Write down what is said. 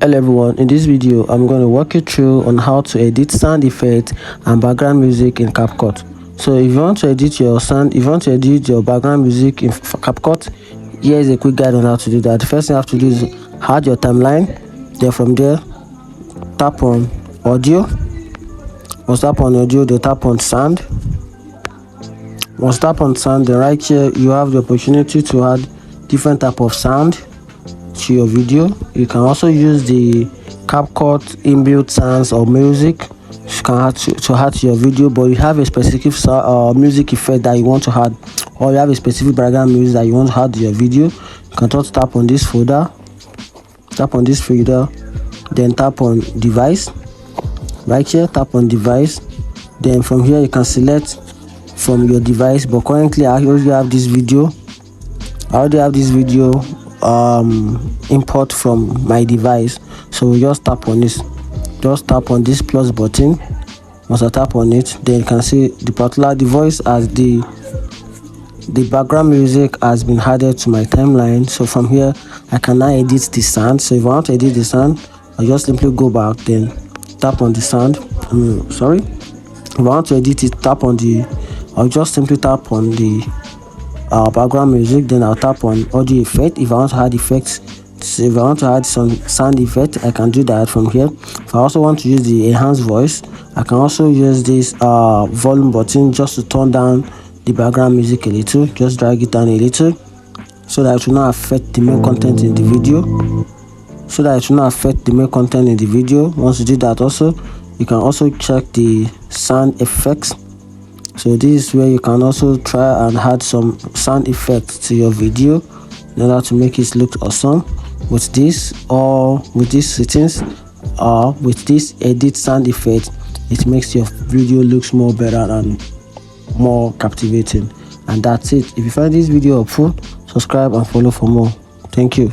Hello everyone, in this video I'm going to walk you through on how to edit sound effects and background music in CapCut. So if you want to edit your background music in CapCut, here is a quick guide on how to do that. The first thing you have to do is add your timeline. Then from there, tap on audio. Once tap on audio, then tap on sound. Once tap on sound, then right here you have the opportunity to add different type of sound to your video. You can also use the CapCut inbuilt sounds or music you can add to add to your video, but you have a specific music effect that you want to add, or you have a specific background music that you want to add to your video. You can just tap on this folder, then tap on device. Right here, tap on device. Then from here you can select from your device, but currently I already have this video import from my device, so we just tap on this plus button. Once I tap on it, then you can see the voice as the background music has been added to my timeline. So from here I can now edit the sound. So if I want to edit the sound, I just simply go back, then tap on the sound. If I want to edit it, I'll just simply tap on the background music, then I'll tap on audio effect. If I want to add effects, if I want to add some sound effect, I can do that from here. If I also want to use the enhanced voice, I can also use this volume button just to turn down the background music a little. Just drag it down a little so that it will not affect the main content in the video. Once you do that, also you can also check the sound effects. So this is where you can also try and add some sound effects to your video in order to make it look awesome. With this or with these settings or with this edit sound effect, it makes your video looks more better and more captivating. And that's it. If you find this video helpful, subscribe and follow for more. Thank you.